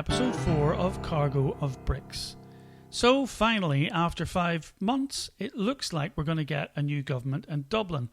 episode 4 of Cargo of Bricks. So finally, after 5 months, it looks like we're going to get a new government in Dublin.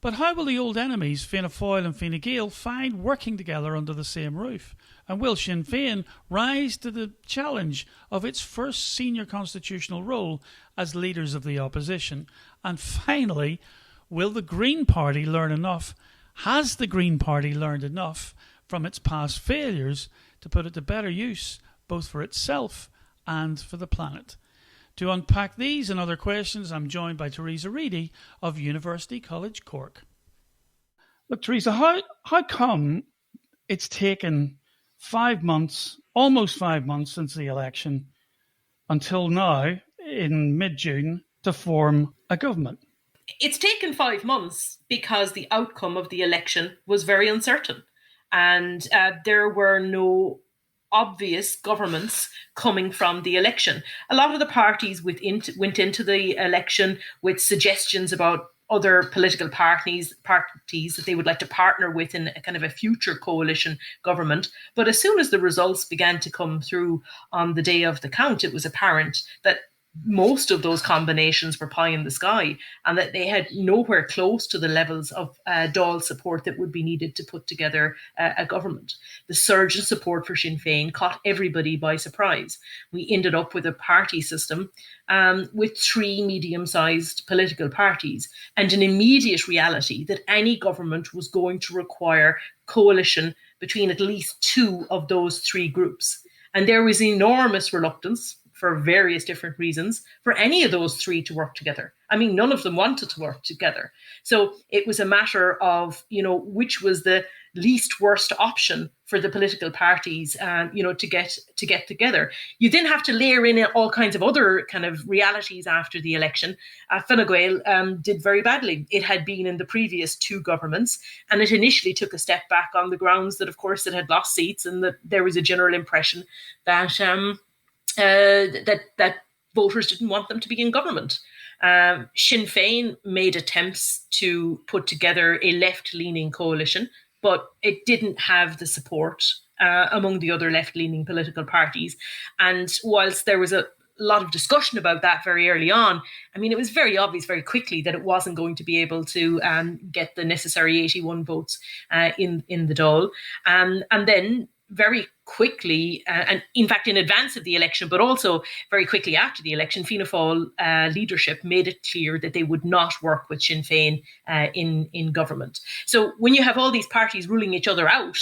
But how will the old enemies, Fianna Fáil and Fine Gael, find working together under the same roof? And will Sinn Féin rise to the challenge of its first senior constitutional role as leaders of the opposition? And finally, will the Green Party learn enough? Has the Green Party learned enough from its past failures to put it to better use, both for itself and for the planet? To unpack these and other questions, I'm joined by Theresa Reidy of University College Cork. Look, Theresa, how come it's taken 5 months, almost 5 months since the election, until now, in mid-June, to form a government? It's taken 5 months because the outcome of the election was very uncertain. And there were no obvious governments coming from the election. A lot of the parties went into the election with suggestions about other political parties that they would like to partner with in a kind of a future coalition government. But as soon as the results began to come through on the day of the count, it was apparent that most of those combinations were pie in the sky and that they had nowhere close to the levels of Dáil support that would be needed to put together a government. The surge in support for Sinn Féin caught everybody by surprise. We ended up with a party system with 3 medium-sized political parties and an immediate reality that any government was going to require coalition between at least 2 of those 3 groups. And there was enormous reluctance, for various different reasons, for any of those 3 to work together. I mean, none of them wanted to work together. So it was a matter of, which was the least worst option for the political parties, to get together. You then have to layer in all kinds of other kind of realities after the election. Fine Gael did very badly. It had been in the previous 2 governments, and it initially took a step back on the grounds that, of course, it had lost seats and that there was a general impression that that voters didn't want them to be in government. Sinn Féin made attempts to put together a left-leaning coalition, but it didn't have the support among the other left-leaning political parties. And whilst there was a lot of discussion about that very early on, I mean, it was very obvious very quickly that it wasn't going to be able to get the necessary 81 votes in the Dáil. And then very quickly, and in fact in advance of the election, but also very quickly after the election, Fianna Fáil leadership made it clear that they would not work with Sinn Féin in government. So when you have all these parties ruling each other out,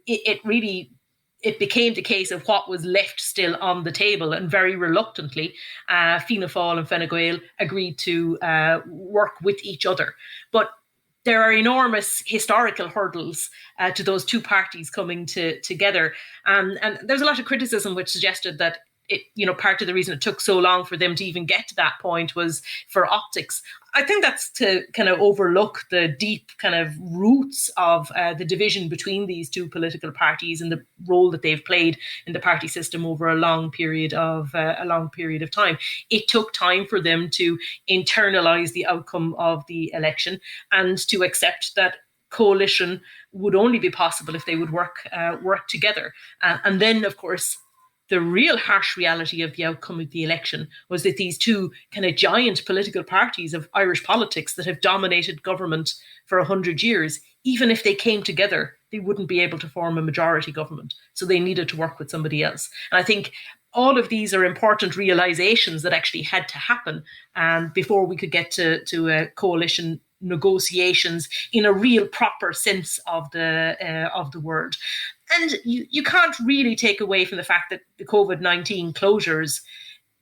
it became the case of what was left still on the table, and very reluctantly, Fianna Fáil and Fine Gael agreed to work with each other. But there are enormous historical hurdles to those 2 parties coming together. And there's a lot of criticism which suggested that part of the reason it took so long for them to even get to that point was for optics. I think that's to kind of overlook the deep kind of roots of the division between these 2 political parties and the role that they've played in the party system over a long period of time. It took time for them to internalize the outcome of the election and to accept that coalition would only be possible if they would work together. And then, of course, the real harsh reality of the outcome of the election was that these 2 kind of giant political parties of Irish politics that have dominated government for 100 years, even if they came together, they wouldn't be able to form a majority government. So they needed to work with somebody else. And I think all of these are important realizations that actually had to happen before we could get to a coalition negotiations in a real proper sense of the word. And you can't really take away from the fact that the COVID-19 closures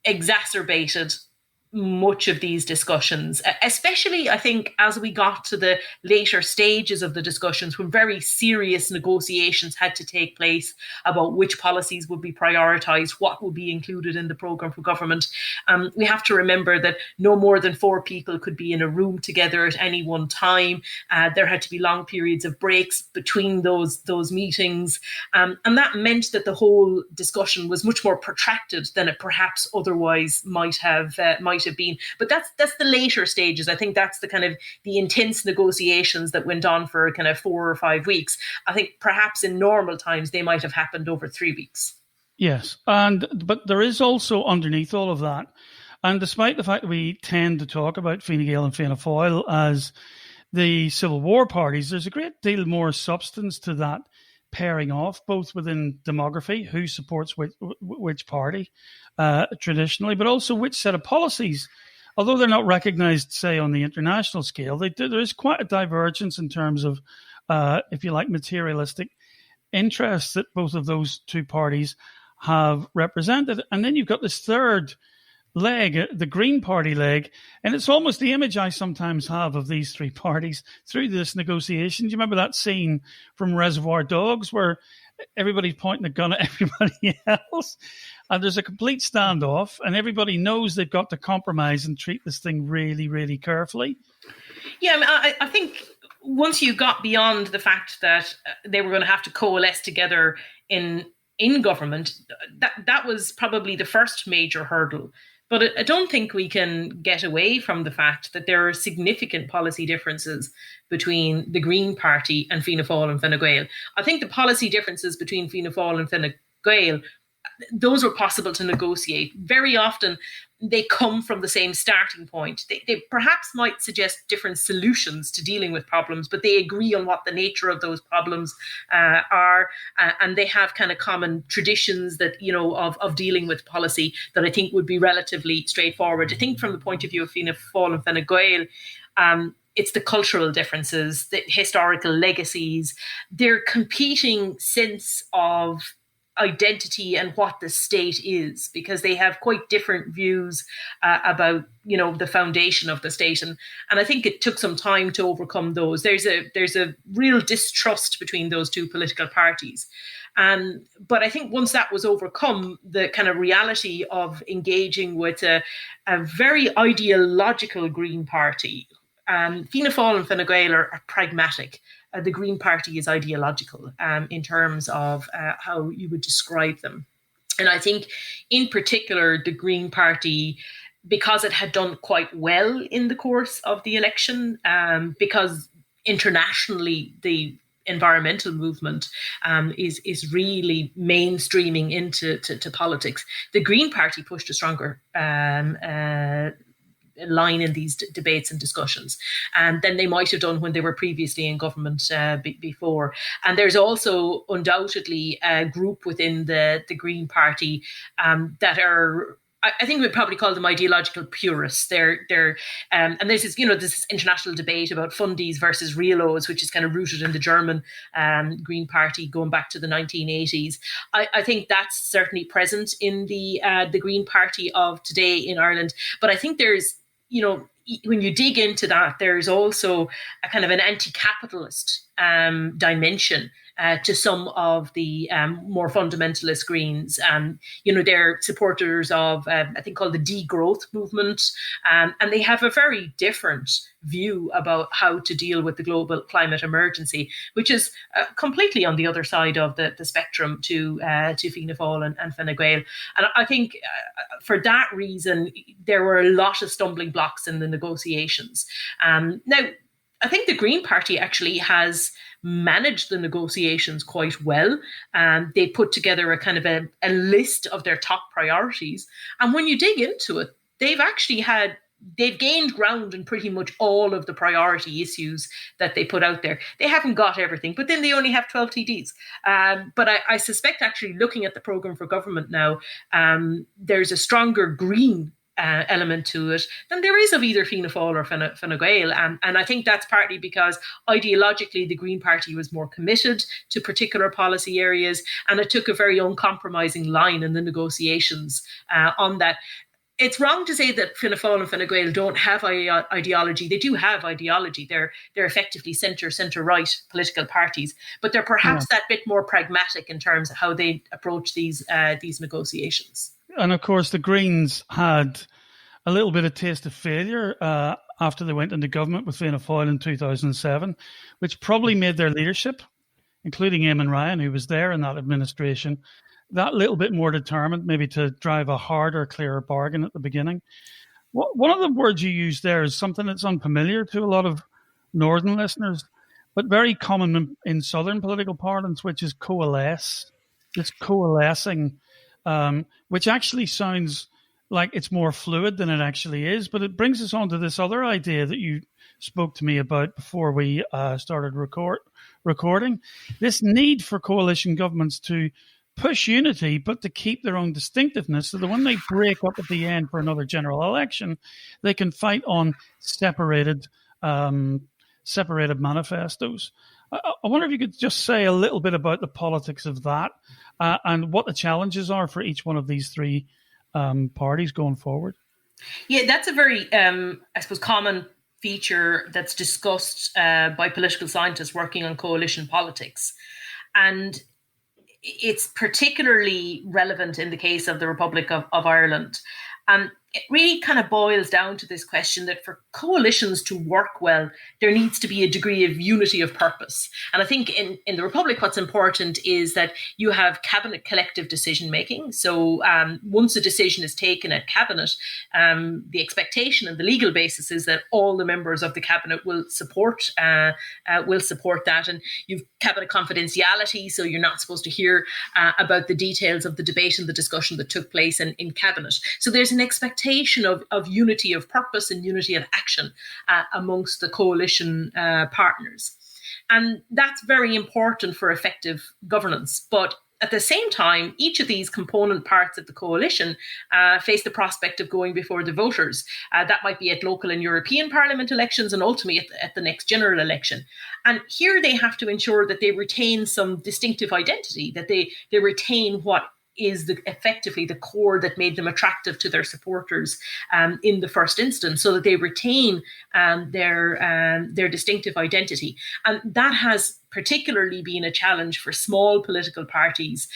exacerbated much of these discussions, especially, I think, as we got to the later stages of the discussions when very serious negotiations had to take place about which policies would be prioritised, what would be included in the programme for government. We have to remember that no more than 4 people could be in a room together at any one time. There had to be long periods of breaks between those meetings. And that meant that the whole discussion was much more protracted than it perhaps otherwise might have might have been. But that's the later stages. I think that's the kind of the intense negotiations that went on for kind of 4 or 5 weeks. I think perhaps in normal times they might have happened over 3 weeks. Yes, but there is also underneath all of that, and despite the fact that we tend to talk about Fine Gael and Fianna Fáil as the Civil War parties, there's a great deal more substance to that pairing off, both within demography, who supports which party traditionally, but also which set of policies. Although they're not recognised, say, on the international scale, there is quite a divergence in terms of, if you like, materialistic interests that both of those two parties have represented. And then you've got this third leg, the Green Party leg, and it's almost the image I sometimes have of these three parties through this negotiation. Do you remember that scene from Reservoir Dogs where everybody's pointing a gun at everybody else and there's a complete standoff and everybody knows they've got to compromise and treat this thing really, really carefully? Yeah, I think once you got beyond the fact that they were going to have to coalesce together in government, that was probably the first major hurdle. But I don't think we can get away from the fact that there are significant policy differences between the Green Party and Fianna Fáil and Fine Gael. I think the policy differences between Fianna Fáil and Fine Gael, those were possible to negotiate. Very often, they come from the same starting point. They perhaps might suggest different solutions to dealing with problems, but they agree on what the nature of those problems are, and they have kind of common traditions that, of dealing with policy that I think would be relatively straightforward. I think from the point of view of Fianna Fáil and Fine Gael, it's the cultural differences, the historical legacies, their competing sense of identity and what the state is, because they have quite different views about the foundation of the state, and I think it took some time to overcome those. There's a real distrust between those two political parties, but I think once that was overcome, the kind of reality of engaging with a very ideological Green Party, Fianna Fáil and Fine Gael are pragmatic. The Green Party is ideological in terms of how you would describe them. And I think in particular, the Green Party, because it had done quite well in the course of the election, because internationally the environmental movement is really mainstreaming into politics, the Green Party pushed a stronger line in these debates and discussions than they might have done when they were previously in government before. And there's also undoubtedly a group within the Green Party that are, I think we'd probably call them ideological purists. They're and there's this international debate about fundies versus realos, which is kind of rooted in the German Green Party going back to the 1980s. I think that's certainly present in the Green Party of today in Ireland. But I think there's, when you dig into that, there's also a kind of an anti-capitalist dimension to some of the more fundamentalist Greens. They're supporters of, I think, called the degrowth movement. And they have a very different view about how to deal with the global climate emergency, which is completely on the other side of the spectrum to Fianna Fáil and Fine Gael. And I think for that reason, there were a lot of stumbling blocks in the negotiations. Now, I think the Green Party actually has managed the negotiations quite well. They put together a kind of a list of their top priorities. And when you dig into it, they've gained ground in pretty much all of the priority issues that they put out there. They haven't got everything, but then they only have 12 TDs. But I suspect actually looking at the programme for government now, there's a stronger Green element to it than there is of either Fianna Fáil or Fine Gael. And I think that's partly because ideologically the Green Party was more committed to particular policy areas, and it took a very uncompromising line in the negotiations on that. It's wrong to say that Fianna Fáil and Fine Gael don't have ideology. They do have ideology. They're effectively centre-right political parties, but they're perhaps that bit more pragmatic in terms of how they approach these negotiations. And of course, the Greens had a little bit of taste of failure after they went into government with Fianna Fáil in 2007, which probably made their leadership, including Eamon Ryan, who was there in that administration, that little bit more determined maybe to drive a harder, clearer bargain at the beginning. One of the words you use there is something that's unfamiliar to a lot of northern listeners, but very common in southern political parlance, which is coalesce. This coalescing, which actually sounds like it's more fluid than it actually is, but it brings us on to this other idea that you spoke to me about before we started recording. This need for coalition governments to push unity, but to keep their own distinctiveness, so that when they break up at the end for another general election, they can fight on separated manifestos. I wonder if you could just say a little bit about the politics of that and what the challenges are for each one of these three parties going forward. Yeah, that's a very, I suppose, common feature that's discussed by political scientists working on coalition politics. And it's particularly relevant in the case of the Republic of Ireland. It really kind of boils down to this question that for coalitions to work well, there needs to be a degree of unity of purpose. And I think in the Republic, what's important is that you have cabinet collective decision making. So once a decision is taken at cabinet, the expectation and the legal basis is that all the members of the cabinet will support that. And you've cabinet confidentiality, so you're not supposed to hear about the details of the debate and the discussion that took place in cabinet. So there's an expectation of unity of purpose and unity of action amongst the coalition partners. And that's very important for effective governance. But at the same time, each of these component parts of the coalition face the prospect of going before the voters. That might be at local and European Parliament elections and ultimately at the next general election. And here they have to ensure that they retain some distinctive identity, that they retain what is effectively the core that made them attractive to their supporters in the first instance, so that they retain their distinctive identity. And that has particularly been a challenge for small political parties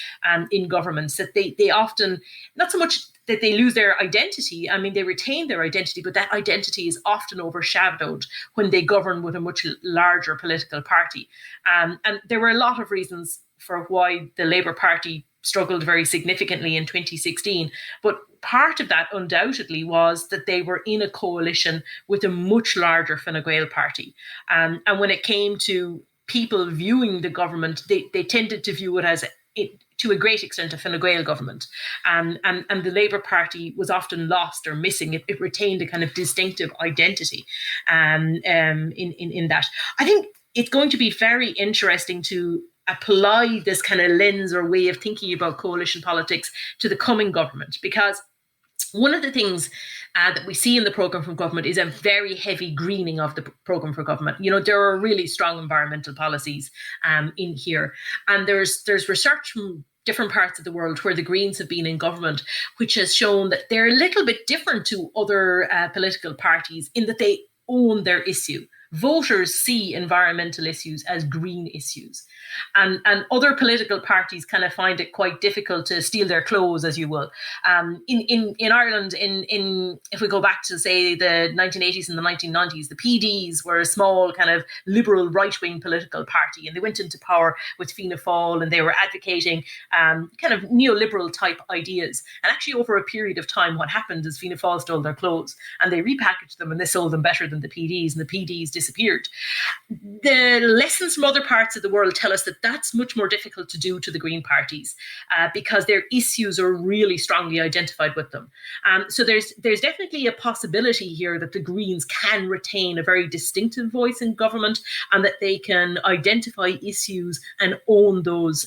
in governments, that they often, not so much that they lose their identity. I mean, they retain their identity, but that identity is often overshadowed when they govern with a much larger political party. And there were a lot of reasons for why the Labour Party struggled very significantly in 2016. But part of that undoubtedly was that they were in a coalition with a much larger Fine Gael party. And when it came to people viewing the government, they tended to view it as, to a great extent, a Fine Gael government. And the Labour Party was often lost or missing. It retained a kind of distinctive identity in that. I think it's going to be very interesting to apply this kind of lens or way of thinking about coalition politics to the coming government, because one of the things that we see in the programme for government is a very heavy greening of the programme for government. You know, there are really strong environmental policies in here, and there's research from different parts of the world where the Greens have been in government, which has shown that they're a little bit different to other political parties in that they own their issue. Voters see environmental issues as green issues. And other political parties kind of find it quite difficult to steal their clothes, as you will. In Ireland, if we go back to, say, the 1980s and the 1990s, the PDs were a small kind of liberal right-wing political party, and they went into power with Fianna Fáil, and they were advocating kind of neoliberal type ideas. And actually, over a period of time, what happened is Fianna Fáil stole their clothes, and they repackaged them, and they sold them better than the PDs, and the PDs disappeared. The lessons from other parts of the world tell us that that's much more difficult to do to the Green parties because their issues are really strongly identified with them. So there's definitely a possibility here that the Greens can retain a very distinctive voice in government, and that they can identify issues and own those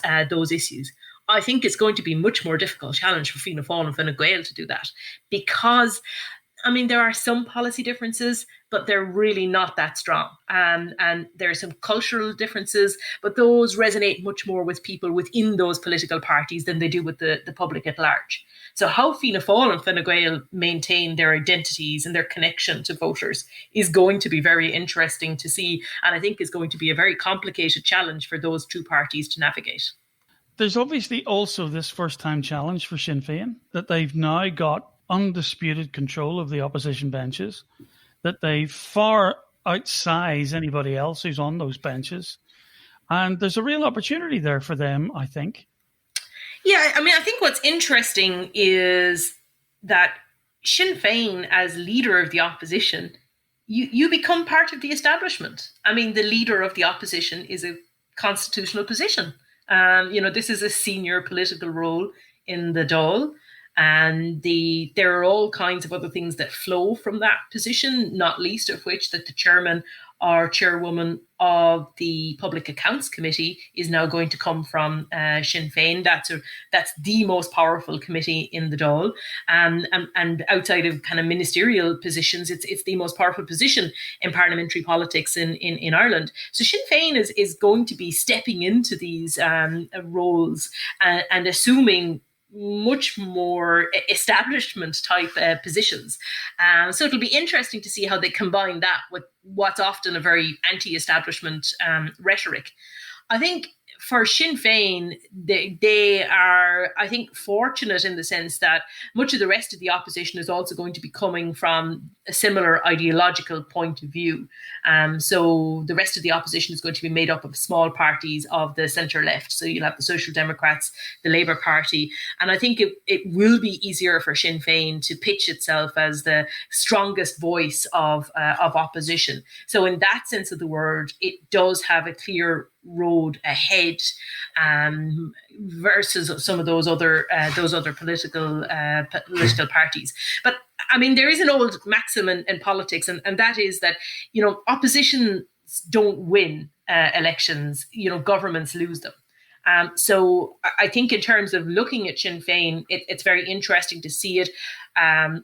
issues. I think it's going to be a much more difficult challenge for Fianna Fáil and Fine Gael to do that, because I mean, there are some policy differences, but they're really not that strong. And there are some cultural differences, but those resonate much more with people within those political parties than they do with the public at large. So how Fianna Fáil and Fine Gael maintain their identities and their connection to voters is going to be very interesting to see, and I think is going to be a very complicated challenge for those two parties to navigate. There's obviously also this first-time challenge for Sinn Féin, that they've now got undisputed control of the opposition benches, that they far outsize anybody else who's on those benches. And there's a real opportunity there for them, I think. Yeah, I mean, I think what's interesting is that Sinn Féin, as leader of the opposition, you become part of the establishment. I mean, the leader of the opposition is a constitutional position. This is a senior political role in the Dáil. And there are all kinds of other things that flow from that position, not least of which that the chairman or chairwoman of the Public Accounts Committee is now going to come from Sinn Féin. That's the most powerful committee in the Dáil, and outside of kind of ministerial positions, it's the most powerful position in parliamentary politics in Ireland. So Sinn Féin is going to be stepping into these roles and assuming much more establishment type positions. So it'll be interesting to see how they combine that with what's often a very anti-establishment rhetoric. I think for Sinn Féin, they are, I think, fortunate in the sense that much of the rest of the opposition is also going to be coming from a similar ideological point of view. So the rest of the opposition is going to be made up of small parties of the centre-left. So you'll have the Social Democrats, the Labour Party. And I think it will be easier for Sinn Féin to pitch itself as the strongest voice of opposition. So in that sense of the word, it does have a clear road ahead versus some of those other political parties. But I mean, there is an old maxim in politics, and that is that, oppositions don't win elections, governments lose them. So I think in terms of looking at Sinn Féin, it's very interesting to see it.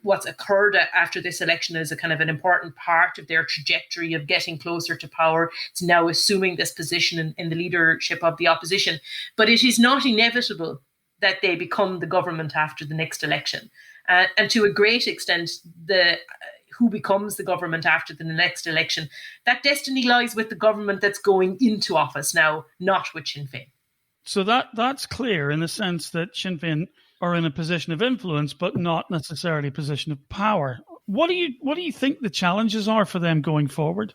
What's occurred after this election is a kind of an important part of their trajectory of getting closer to power. It's now assuming this position in the leadership of the opposition. But it is not inevitable that they become the government after the next election. And to a great extent, who becomes the government after the next election, that destiny lies with the government that's going into office now, not with Sinn Féin. So that's clear in the sense that Sinn Féin are in a position of influence, but not necessarily a position of power. What do you think the challenges are for them going forward?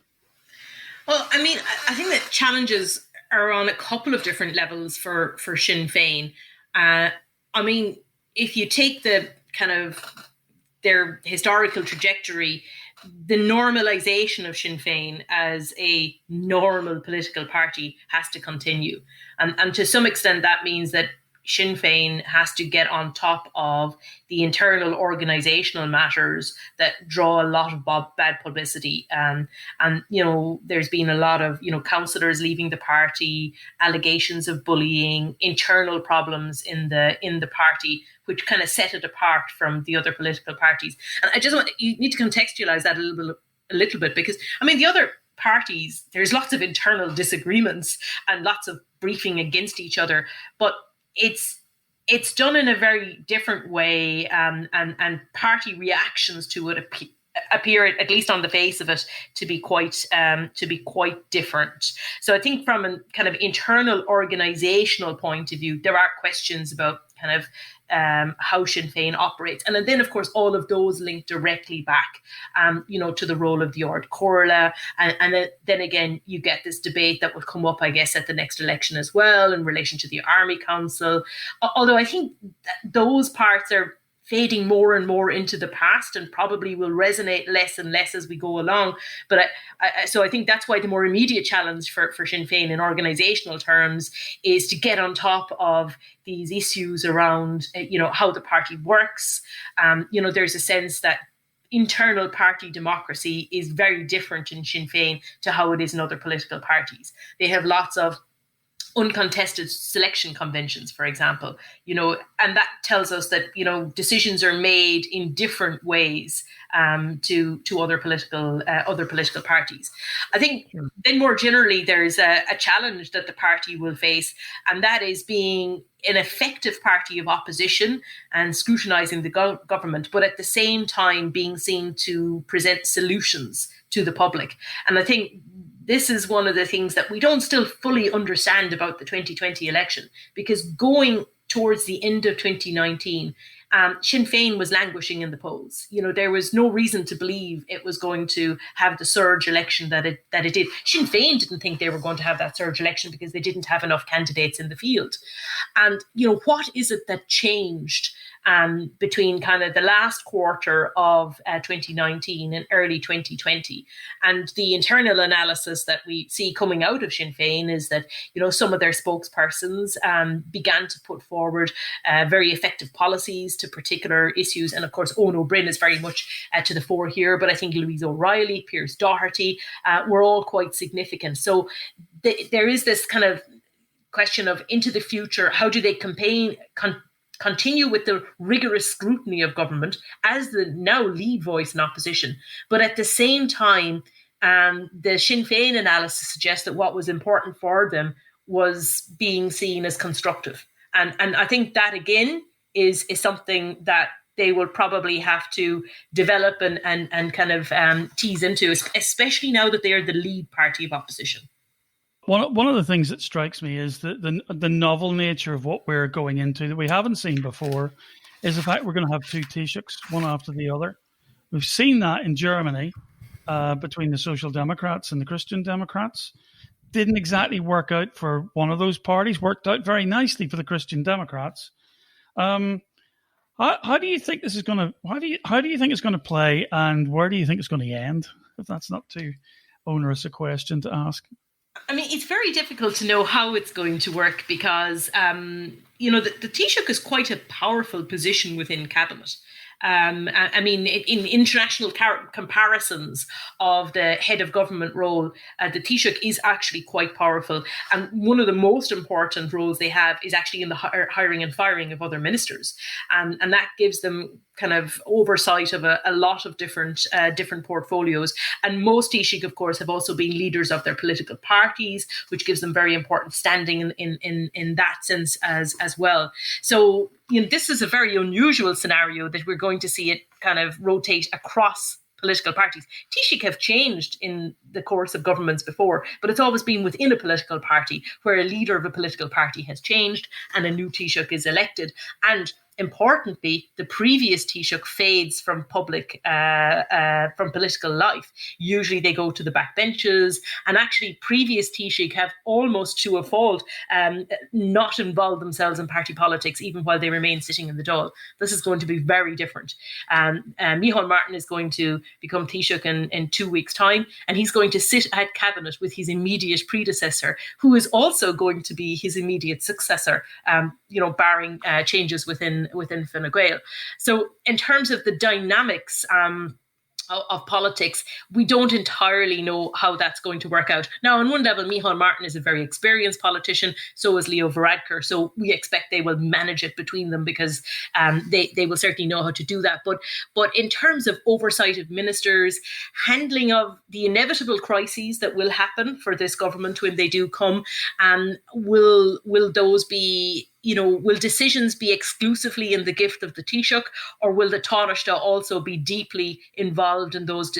Well, I mean, I think that challenges are on a couple of different levels for Sinn Féin. I mean, if you take the kind of their historical trajectory, the normalization of Sinn Féin as a normal political party has to continue. And to some extent, that means that Sinn Féin has to get on top of the internal organisational matters that draw a lot of bad publicity. And there's been a lot of, councillors leaving the party, allegations of bullying, internal problems in the party, which kind of set it apart from the other political parties. And you need to contextualise that a little bit, because, I mean, the other parties, there's lots of internal disagreements and lots of briefing against each other, but it's done in a very different way, and party reactions to it appear, at least on the face of it, to be quite different. So I think from a kind of internal organizational point of view, there are questions about kind of how Sinn Féin operates. And then, of course, all of those link directly back, to the role of the Ard Comhairle. And then again, you get this debate that will come up, I guess, at the next election as well in relation to the Army Council. Although I think those parts are fading more and more into the past and probably will resonate less and less as we go along. But so I think that's why the more immediate challenge for Sinn Féin in organisational terms is to get on top of these issues around, how the party works. There's a sense that internal party democracy is very different in Sinn Féin to how it is in other political parties. They have lots of uncontested selection conventions, for example, and that tells us that, decisions are made in different ways to other political parties. I think then more generally, there's a challenge that the party will face, and that is being an effective party of opposition and scrutinising the government, but at the same time being seen to present solutions to the public. And I think this is one of the things that we don't still fully understand about the 2020 election, because going towards the end of 2019, Sinn Féin was languishing in the polls. There was no reason to believe it was going to have the surge election that it did. Sinn Féin didn't think they were going to have that surge election because they didn't have enough candidates in the field. And, what is it that changed between kind of the last quarter of 2019 and early 2020. And the internal analysis that we see coming out of Sinn Féin is that, some of their spokespersons began to put forward very effective policies to particular issues. And of course, Owen O'Brien is very much to the fore here, but I think Louise O'Reilly, Piers Doherty were all quite significant. So there is this kind of question of into the future, how do they continue with the rigorous scrutiny of government as the now lead voice in opposition. But at the same time, the Sinn Féin analysis suggests that what was important for them was being seen as constructive. And I think that, again, is something that they will probably have to develop and kind of tease into, especially now that they are the lead party of opposition. One of the things that strikes me is the novel nature of what we're going into that we haven't seen before is the fact we're going to have two Taoiseachs, one after the other. We've seen that in Germany between the Social Democrats and the Christian Democrats. Didn't exactly work out for one of those parties, worked out very nicely for the Christian Democrats. How do you think this is going to? How do you think it's going to play, and where do you think it's going to end? If that's not too onerous a question to ask. I mean, it's very difficult to know how it's going to work because, the Taoiseach is quite a powerful position within cabinet. I mean, in international comparisons of the head of government role, the Taoiseach is actually quite powerful. And one of the most important roles they have is actually in the hiring and firing of other ministers. And that gives them kind of oversight of a lot of different portfolios. And most Taoiseach, of course, have also been leaders of their political parties, which gives them very important standing in that sense as well. So, this is a very unusual scenario that we're going to see it kind of rotate across political parties. Taoiseach have changed in the course of governments before, but it's always been within a political party where a leader of a political party has changed and a new Taoiseach is elected. And importantly, the previous Taoiseach fades from from political life. Usually they go to the backbenches, and actually previous Taoiseach have almost to a fault not involved themselves in party politics, even while they remain sitting in the Dáil. This is going to be very different. Micheál Martin is going to become Taoiseach in 2 weeks' time, and he's going to sit at cabinet with his immediate predecessor, who is also going to be his immediate successor, barring changes within Fine Gael. So in terms of the dynamics of politics, we don't entirely know how that's going to work out. Now, on one level, Micheál Martin is a very experienced politician, so is Leo Varadkar. So we expect they will manage it between them because they will certainly know how to do that. But in terms of oversight of ministers, handling of the inevitable crises that will happen for this government when they do come, will those be, will decisions be exclusively in the gift of the Taoiseach, or will the Taoiseach also be deeply involved in those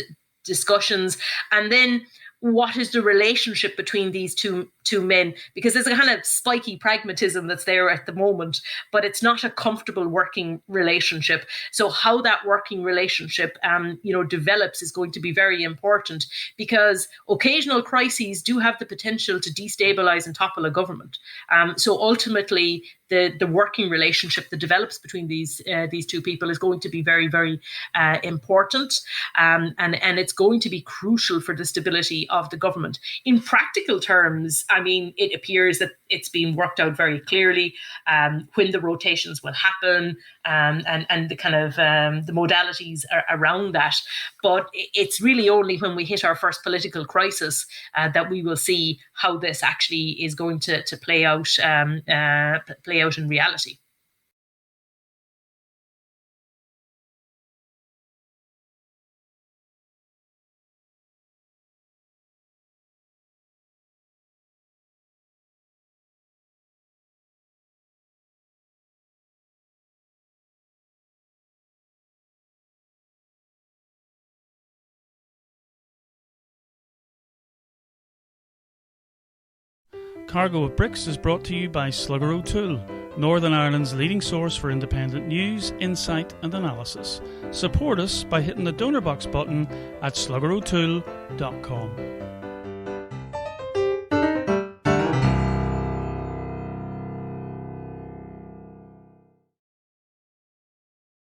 discussions? And then what is the relationship between these two men? Because there's a kind of spiky pragmatism that's there at the moment, but it's not a comfortable working relationship. So how that working relationship, develops is going to be very important, because occasional crises do have the potential to destabilize and topple a government. So ultimately, the working relationship that develops between these two people is going to be very, very important, and it's going to be crucial for the stability of the government. In practical terms, I mean, it appears that it's being worked out very clearly when the rotations will happen, and the kind of the modalities around that. But it's really only when we hit our first political crisis that we will see how this actually is going to play out in reality. Cargo of Bricks is brought to you by Slugger O'Toole, Northern Ireland's leading source for independent news, insight and analysis. Support us by hitting the donor box button at sluggerotoole.com.